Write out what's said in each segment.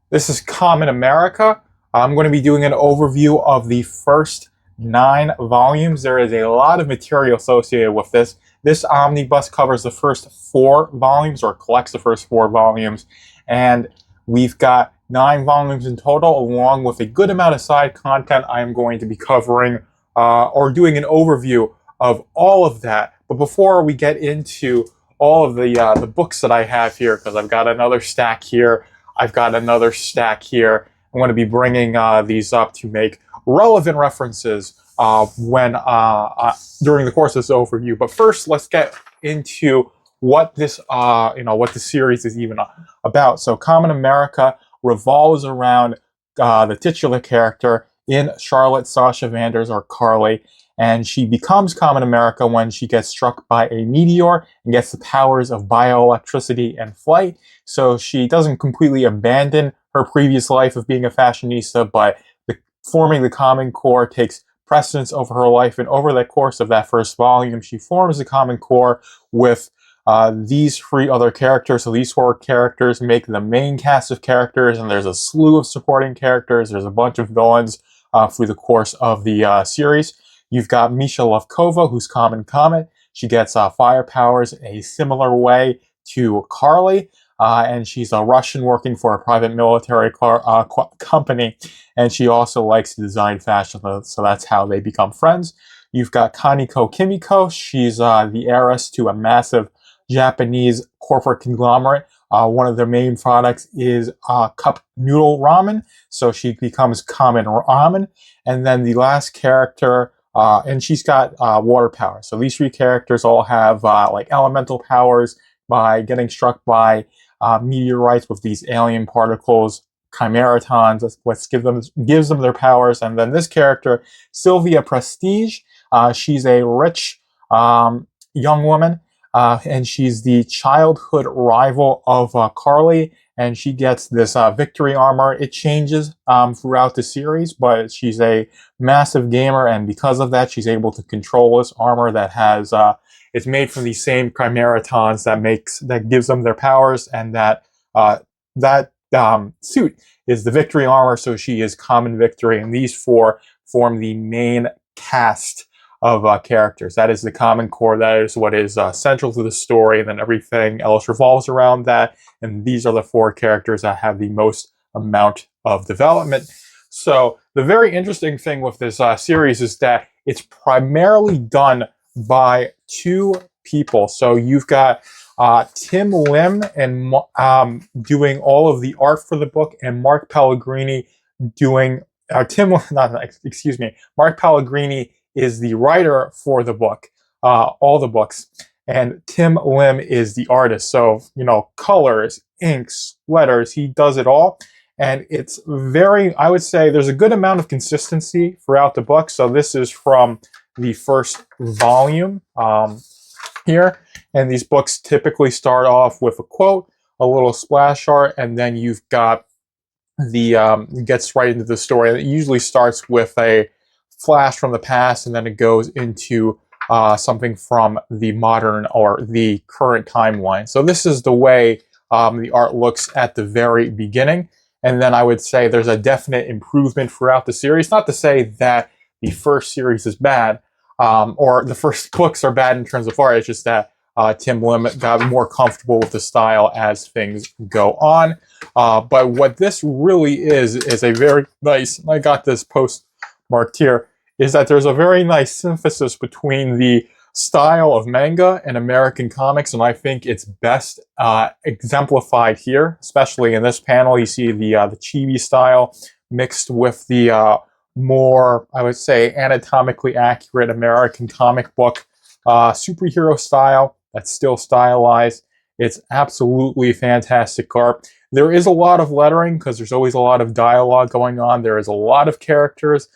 This is Kamen America. I'm going to be doing an overview of the first 9 volumes. There is a lot of material associated with this. This omnibus covers the first 4 volumes, or collects the first 4 volumes, and we've got 9 volumes in total, along with a good amount of side content. I am going to be covering or doing an overview of all of that. But before we get into all of the books that I have here, because I've got another stack here, I've got another stack here. I'm going to be bringing these up to make relevant references during the course of this overview. But first, let's get into what this what the series is even about. So, Kamen America revolves around the titular character in Charlotte Sasha Vanders, or Carly, and she becomes Kamen America when she gets struck by a meteor and gets the powers of bioelectricity and flight. So she doesn't completely abandon her previous life of being a fashionista, but forming the Common Core takes precedence over her life. And over the course of that first volume, she forms the Common Core with these 3 other characters. So these 4 characters make the main cast of characters, and there's a slew of supporting characters. There's a bunch of villains through the course of the series. You've got Misha Lovkova, who's Common Comet. She gets fire powers in a similar way to Carly, and she's a Russian working for a private military company, and she also likes to design fashion, so that's how they become friends. You've got Kaneko Kimiko. She's the heiress to a massive Japanese corporate conglomerate. One of their main products is cup noodle ramen, so she becomes Kamen Ramen. And then the last character, and she's got water power. So these 3 characters all have like elemental powers by getting struck by meteorites with these alien particles, chimeratons. That's what gives them their powers. And then this character, Sylvia Prestige, she's a rich young woman, and she's the childhood rival of Carly. And she gets this victory armor. It changes throughout the series, but she's a massive gamer, and because of that, she's able to control this armor that has it's made from these same chimeratons that gives them their powers, and that suit is the victory armor. So she is Common Victory, and these 4 form the main cast of characters. That is the Common Core. That is what is central to the story, and then everything else revolves around that. And these are the 4 characters that have the most amount of development. So the very interesting thing with this series is that it's primarily done by 2 people. So you've got Tim Lim and doing all of the art for the book, and Mark Pellegrini doing Mark Pellegrini is the writer for the book, all the books, and Tim Lim is the artist. So, colors, inks, letters, he does it all. And it's I would say there's a good amount of consistency throughout the book. So this is from the first volume here. And these books typically start off with a quote, a little splash art, and then you've got gets right into the story. It usually starts with a flash from the past, and then it goes into something from the modern or the current timeline. So this is the way the art looks at the very beginning. And then I would say there's a definite improvement throughout the series. Not to say that the first series is bad, or the first books are bad in terms of art. It's just that Tim Lim got more comfortable with the style as things go on. But what this really is a very nice, I got this post marked here, is that there's a very nice synthesis between the style of manga and American comics, and I think it's best exemplified here, especially in this panel. You see the chibi style mixed with the more, I would say, anatomically accurate American comic book superhero style that's still stylized. It's absolutely fantastic art. There is a lot of lettering because there's always a lot of dialogue going on. There is a lot of characters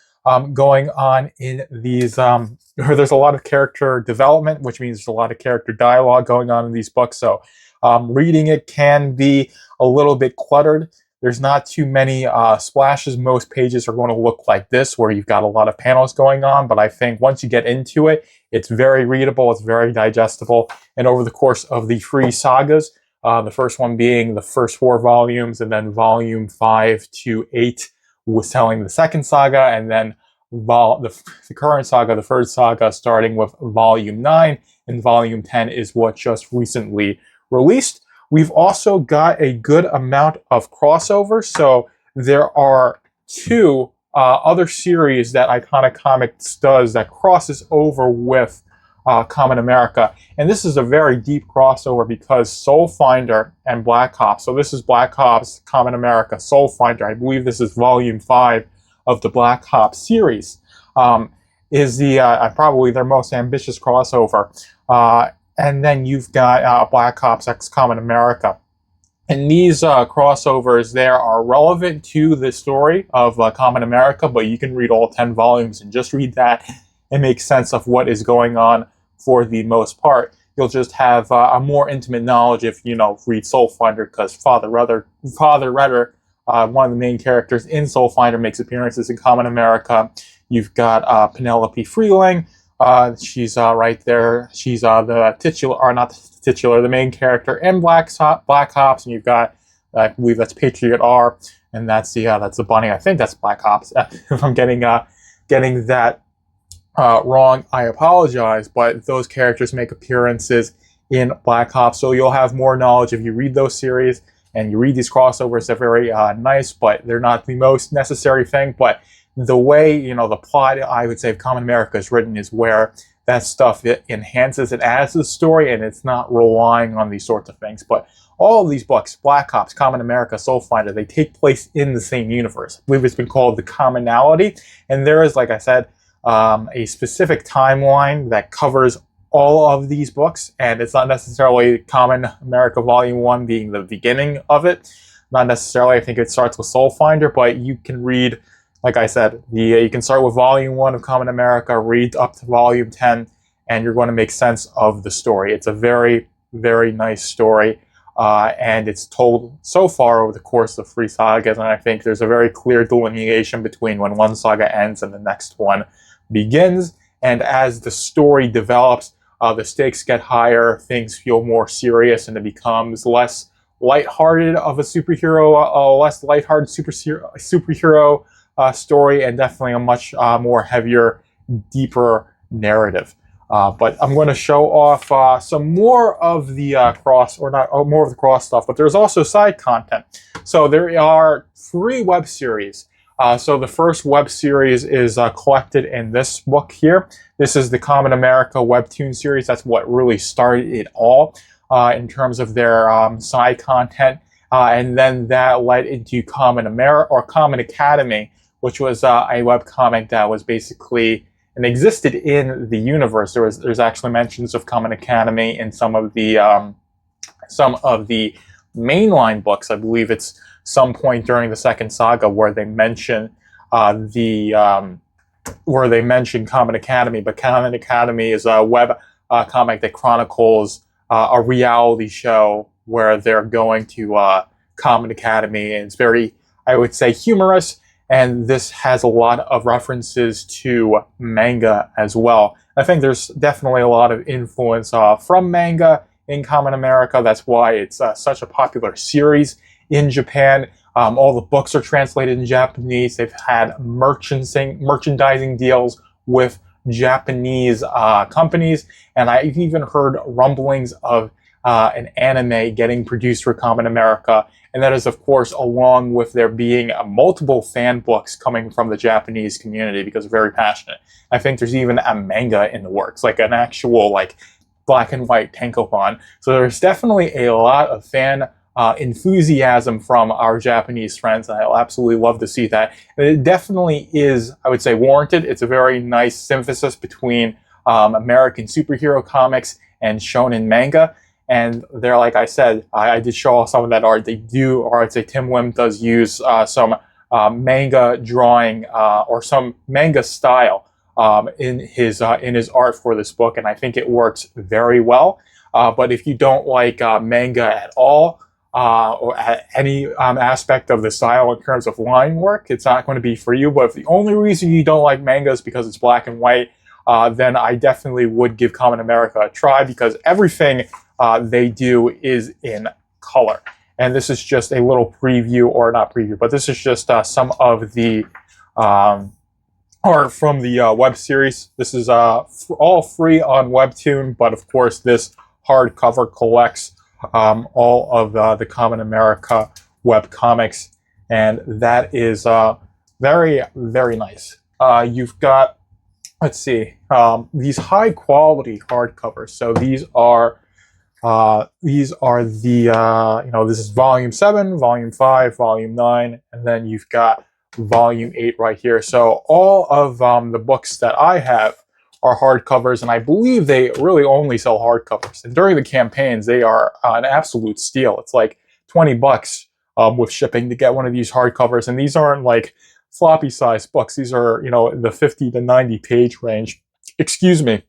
going on in these, there's a lot of character development, which means there's a lot of character dialogue going on in these books. So reading it can be a little bit cluttered. There's not too many splashes. Most pages are going to look like this, where you've got a lot of panels going on. But I think once you get into it, it's very readable, it's very digestible. And over the course of the 3 sagas, The first one being the first 4 volumes, and then volume 5 to 8 was telling the second saga, and then the current saga, the third saga, starting with volume 9, and volume 10 is what just recently released. We've also got a good amount of crossovers, so there are 2 other series that Iconic Comics does that crosses over with Kamen America. And this is a very deep crossover because Soul Finder and Black Ops, so this is Black Ops, Kamen America, Soul Finder, I believe this is volume 5 of the Black Ops series, is probably their most ambitious crossover. And then you've got Black Ops X Kamen America. And these crossovers there are relevant to the story of Kamen America, but you can read all 10 volumes and just read that and make sense of what is going on for the most part. You'll just have a more intimate knowledge if you read Soul Finder, because Father Rudder, one of the main characters in Soul Finder, makes appearances in Kamen America. You've got Penelope Freeling. She's right there. She's the titular, or not the titular, the main character in Black Ops. And you've got, I believe that's Patriot R, and that's the bunny. I think that's Black Ops. If I'm getting that wrong, I apologize. But those characters make appearances in Black Ops, so you'll have more knowledge if you read those series and you read these crossovers. They're very nice, but they're not the most necessary thing. But the way, the plot, I would say, of Kamen America is written is where that stuff, it enhances, it adds to the story, and it's not relying on these sorts of things. But all of these books, Black Ops, Kamen America, Soul Finder, they take place in the same universe. I believe it's been called the commonality, and there is, like I said, a specific timeline that covers all of these books, and it's not necessarily Kamen America Volume 1 being the beginning of it. Not necessarily, I think it starts with Soul Finder, but you can read, like I said, you can start with Volume 1 of Kamen America, read up to Volume 10, and you're going to make sense of the story. It's a very, very nice story, and it's told so far over the course of 3 sagas, and I think there's a very clear delineation between when one saga ends and the next one begins. And as the story develops, the stakes get higher, things feel more serious, and it becomes less lighthearted of a superhero, less lighthearted superhero story, and definitely a much more heavier, deeper narrative. But I'm going to show off some more of the more of the cross stuff, but there's also side content. So there are 3 web series. So the first web series is collected in this book here. This is the Kamen America webtoon series. That's what really started it all in terms of their side content. And then that led into Kamen America, or Kamen Academy, which was a webcomic that was basically and existed in the universe. There's actually mentions of Kamen Academy in some of the mainline books. I believe it's some point during the second saga where they mention Kamen Academy. But Kamen Academy is a web comic that chronicles a reality show where they're going to Kamen Academy, and it's very, I would say, humorous. And this has a lot of references to manga as well. I think there's definitely a lot of influence from manga in Kamen America. That's why it's such a popular series in Japan. All the books are translated in Japanese. They've had merchandising deals with Japanese companies. And I've even heard rumblings of an anime getting produced for Kamen America. And that is, of course, along with there being multiple fan books coming from the Japanese community because they're very passionate. I think there's even a manga in the works, like an actual black and white tankobon. So there's definitely a lot of fan enthusiasm from our Japanese friends, and I'll absolutely love to see that. And it definitely is, I would say, warranted. It's a very nice synthesis between American superhero comics and shonen manga. And there, like I said, I did show off some of that art. I'd say Tim Lim does use some manga drawing or some manga style in his art for this book, and I think it works very well. But if you don't like manga at all, or at any aspect of the style in terms of line work, it's not going to be for you. But if the only reason you don't like manga is because it's black and white, then I definitely would give Kamen America a try, because everything they do is in color. And this is just a little preview, or not preview, but this is just some of the art from the web series. This is all free on Webtoon, but of course this hardcover collects all of the Kamen America web comics, and that is very, very nice. You've got, let's see, these high quality hardcovers. So these are the this is volume 7, volume 5, volume 9, and then you've got volume 8 right here. So all of the books that I have are hardcovers, and I believe they really only sell hardcovers. And during the campaigns, they are an absolute steal. It's like $20 with shipping to get one of these hardcovers, and these aren't like floppy size books. These are, the 50 to 90 page range. Excuse me.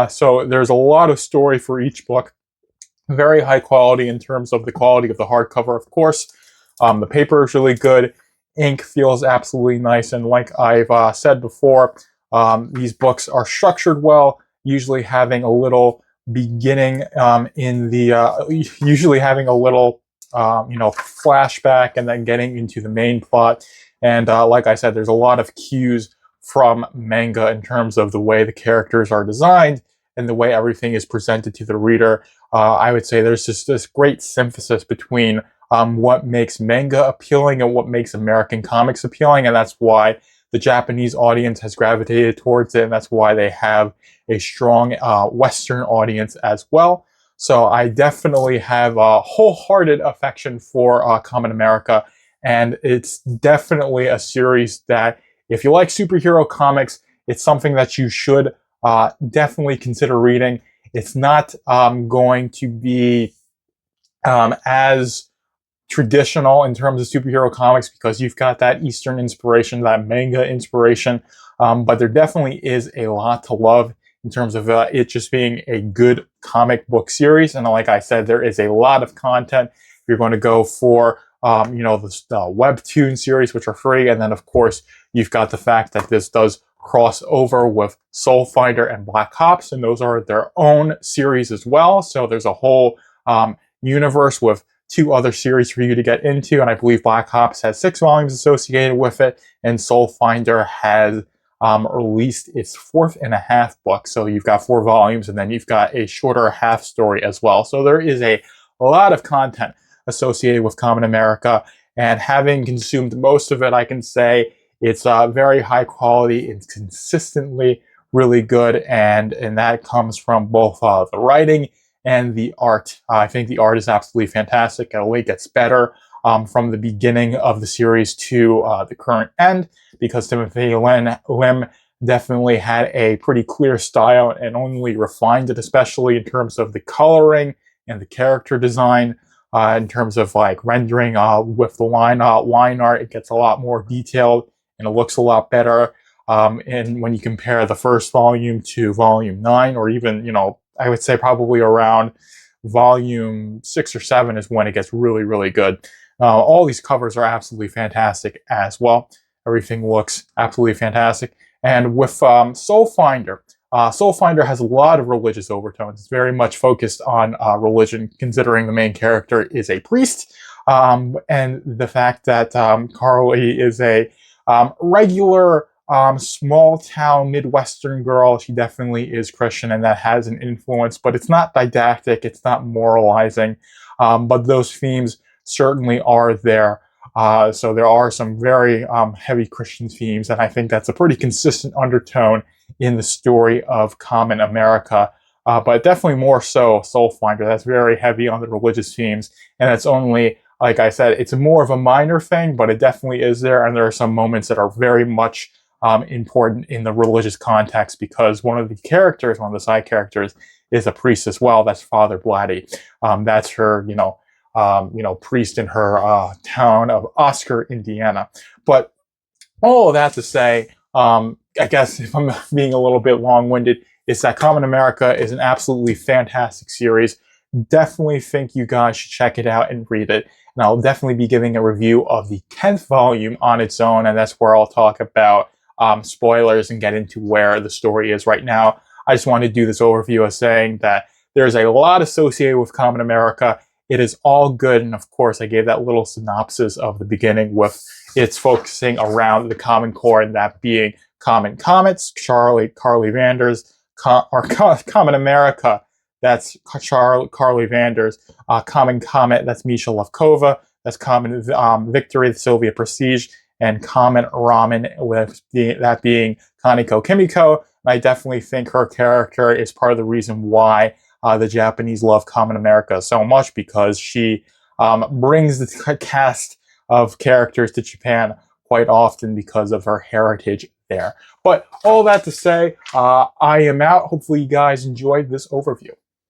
So there's a lot of story for each book. Very high quality in terms of the quality of the hardcover, of course. The paper is really good. Ink feels absolutely nice, and like I've said before, these books are structured well, usually having a little beginning usually having a little flashback, and then getting into the main plot. And like I said, there's a lot of cues from manga in terms of the way the characters are designed and the way everything is presented to the reader. I would say there's just this great synthesis between what makes manga appealing and what makes American comics appealing, and that's why the Japanese audience has gravitated towards it, and that's why they have a strong Western audience as well. So I definitely have a wholehearted affection for Kamen America, and it's definitely a series that, if you like superhero comics, it's something that you should definitely consider reading. It's not going to be as traditional in terms of superhero comics, because you've got that Eastern inspiration, that manga inspiration, but there definitely is a lot to love in terms of it just being a good comic book series. And like I said, there is a lot of content. You're going to go for the Webtoon series, which are free, and then of course you've got the fact that this does cross over with Soul Finder and Black Ops, and those are their own series as well. So there's a whole universe with 2 other series for you to get into, and I believe Black Ops has 6 volumes associated with it, and Soul Finder has released its 4.5 book. So you've got 4 volumes, and then you've got a shorter half story as well. So there is a lot of content associated with Kamen America, and having consumed most of it, I can say it's very high quality. It's consistently really good, and that comes from both the writing and the art. I think the art is absolutely fantastic. It only gets better from the beginning of the series to the current end, because Timothy Lim definitely had a pretty clear style and only refined it, especially in terms of the coloring and the character design. In terms of like rendering with the line art, it gets a lot more detailed and it looks a lot better. And when you compare the first volume to volume 9, or even, I would say probably around volume 6 or 7 is when it gets really, really good. All these covers are absolutely fantastic as well. Everything looks absolutely fantastic. And with Soul Finder has a lot of religious overtones. It's very much focused on religion, considering the main character is a priest. And the fact that Carly is a regular small town Midwestern girl. She definitely is Christian, and that has an influence, but it's not didactic, it's not moralizing, but those themes certainly are there. So there are some very heavy Christian themes, and I think that's a pretty consistent undertone in the story of Kamen America, but definitely more so Soul Finder. That's very heavy on the religious themes, and it's only, like I said, it's more of a minor thing, but it definitely is there, and there are some moments that are very much important in the religious context, because one of the side characters, is a priest as well. That's Father Blatty. That's her, priest in her town of Oscar, Indiana. But all of that to say, I guess if I'm being a little bit long-winded, is that Kamen America is an absolutely fantastic series. Definitely think you guys should check it out and read it. And I'll definitely be giving a review of the 10th volume on its own, and that's where I'll talk about spoilers and get into where the story is right now. I just want to do this overview of saying that there's a lot associated with Kamen America. It is all good. And of course, I gave that little synopsis of the beginning with it's focusing around the common core, and that being Common Comets, Carly Vanders, Kamen America, that's Carly Vanders, Common Comet, that's Misha Levkova, that's Common Victory, Sylvia Prestige, and Common Ramen, with that being Kaneko Kimiko. And I definitely think her character is part of the reason why the Japanese love Kamen America so much, because she brings the cast of characters to Japan quite often because of her heritage there. But all that to say, I am out. Hopefully you guys enjoyed this overview.